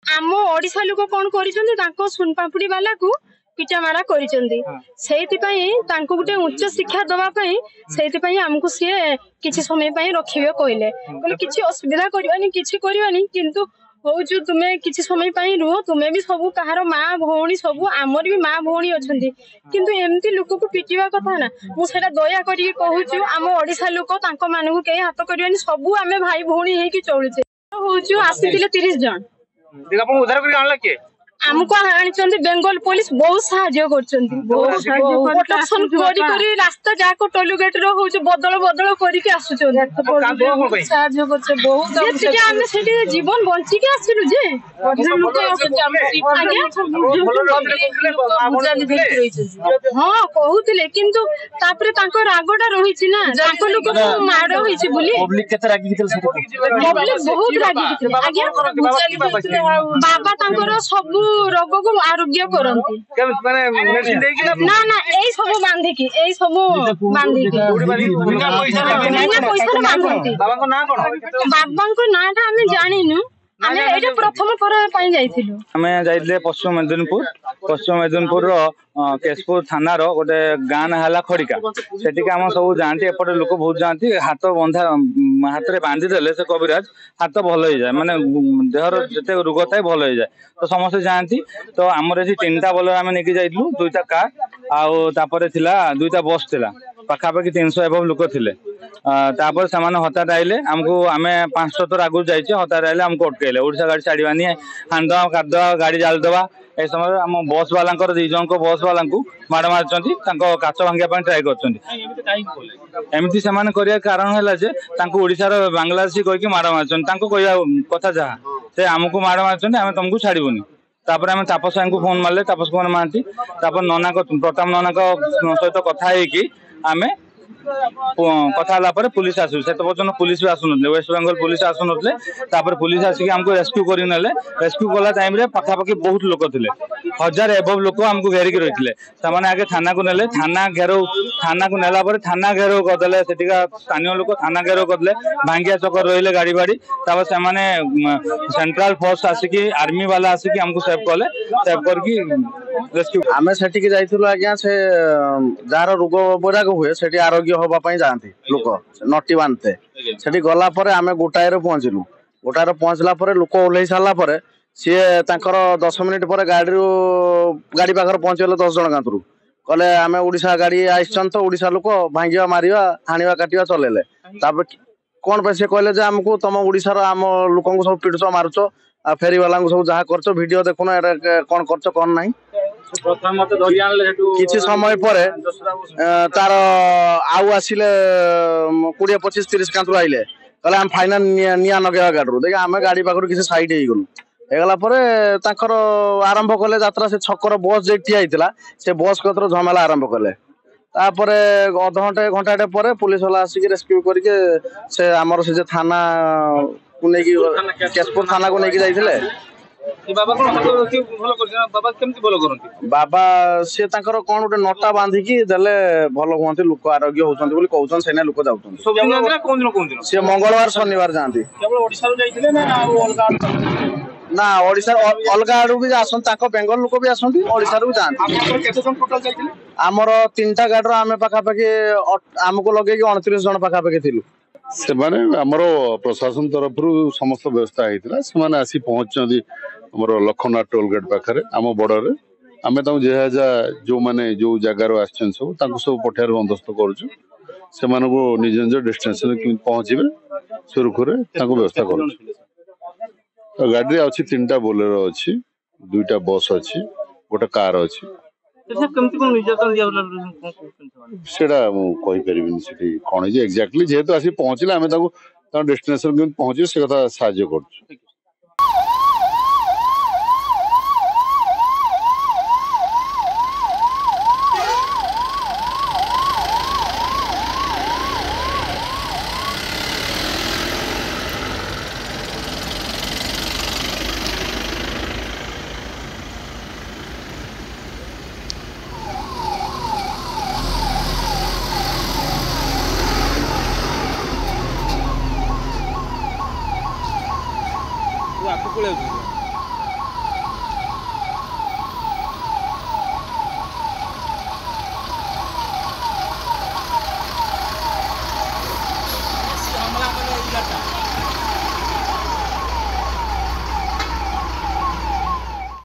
आम ओडिशा लोक कौन कर सुनपापुड़ी वाला को पिटामाड़ा कर गोटे उच्च शिक्षा दवाई से आमको सी किसी समय रखिए कहले किसी असुविधा करवानी किसी करवानी किंतु हूँ तुम्हें किसी समय रुह तुम्हें भी सब कहार माँ भौणी सब आमर भी माँ भौणी अच्छा किंतु एमती लोक को पिटिवा कथा ना मुझे दया करके कहूँ आम ओडिशा लोक मानू कहीं हाथ करवानी सब आम भाई भौणी होगी चलुचे हूँ आसी 30 जन उद्धार कर आमको आनी बेंगल पुलिस बहुत साहाଯ୍य कर रास्ता जाक टोल गेट बदल बदल करके जीवन बंचिके आसिलु जे हाँ कहूले किंतु रागटा रही ना लोक माड़ होती बहुत रागी बाबा सब रोग को आरोग्य करती ना ना यही सब बांधिकी यही सब बांधिकी बाबा नाटा आम जानिनु प्रथम थर जाइए पश्चिम मेदिनीपुर केशपुर थानार गोटे गाँ ना खड़िका से आम सब जाती एपटे लोक बहुत जाती हाथ बंधा हाथ में बांधिदेले से कविराज हाथ भल हो जाए माने देहर जिते रोग थाए भल हो जाए तो समस्ते जाती तो आमर ये 3टा बोलेरो आम नहीं जाइलु 2टा कार आउे दुईटा बस थिला पाखापाखि 300 एभव लोक थे तापर से हठात आइले आमको आम 500 थर आगु जाइए हठात आइले आमको अटकैले ओडिशा गाड़ी छाड़वानी हाणदवा काटदवा गाड़ी जालदवा ए समय आम बस वाला 2 जन बस वाला माड़ मार्च काच भांगा ट्राए करमती से कारण है ओडिशार बांग्लादेशी कहीकि माड़ मार्च कह कथा जहाँ से आमको माड़ मार्च आम तुमको छाड़बूनी तापर आम तापस भाई को फोन मारे तापस कुमार महांती नना प्रताप नना सहित कथा आम कथा पुलिस आसू से पर्यटन पुलिस भी आसुन वेस्ट बेंगल पुलिस आसुन पुलिस आसिक आमको रेस्क्यू कर रेस्क्यू कला टाइम पाखापाखि बहुत लोक थे 1000 एभव लोक आमको घेरिक रही है आगे थाना को नेले थाना को नेला थाना घेराव करदे से स्थानीय लोक थाना घेराव करदे भांगिया चक्कर रही गाड़ी बाड़ी से सेंट्रल फोर्स आसिक आर्मी वाला आसिक आमको सेव कले सेव करके रेस्क्यू आम से आज्ञा से जार रोग बराग हुए से आरोग्य हाँपाई जाती लोक नटी बांधते से गला आम गोटाए पहुँचलु गोटाए पहुँचला लोक ओह्ल सारापर सी 10 मिनिट पर गाड़ी पाखे पहुँचल 10 जन गाँव कहले आम ओडिशा गाड़ी आईन तो ओडिशा लोक भांगा मारिया हाणिया काटिया चलेले कौन पे सी कहले आमको तुम ओडिशार आम लोक सब पिटुच मारुच फेरी वाला सब जहाँ कर वीडियो देखुन कौन कर कौन ना किसी समय पर तार आउ आसिले 20-25-30 कांतु आइले कहले आम फाइनाल निया नगेवा गाड़ी देख आम गाड़ी पाखर किसी सैड होगला आरंभ कले यात्रा से छकर बस जे ठिया होता से बस कतर झमेला आरंभ कले तापर अध घंटे घंटाटे पर पुलिस वाला आसिक रेस्क्यू करके से आमर से थाना को लेकिन केशपुर थाना को लेकिन जाइए बाबा सी कौन गोटे नटा बांधिकी देले भल हुए लोक आरोग्य होती कहते से लोक जाऊँ सी मंगलवार शनिवार जाती ना ओडिशा अलग आड़ू भी आसन बेंगल लोक भी आसती ओडिशा भी जाती आमर 3टा गाड़ी आम पाखापाखि आमको लगे 29 जन पाखापाखि थिलु से आमर प्रशासन तरफ समस्त व्यवस्था होता से आसी पहुंचती आमर लखननाथ टोल गेट पाखे आम बॉर्डर आम जेहा जो मैंने जो जगार आसन सब पठार बंदोबस्त करुँ से निज निज डेस्टिनेशन पहुँचे सुरखुरे व्यवस्था कर गाड़ी अच्छी 3टा बोलेरो अच्छी 2टा बस अच्छी गोटे कार अच्छी सेटा कौन एक्जाक्टली जेहेतु आसी पहुँचले आम डेस्टिनेशन पहुँचे से कथा साहाଯ୍य कर।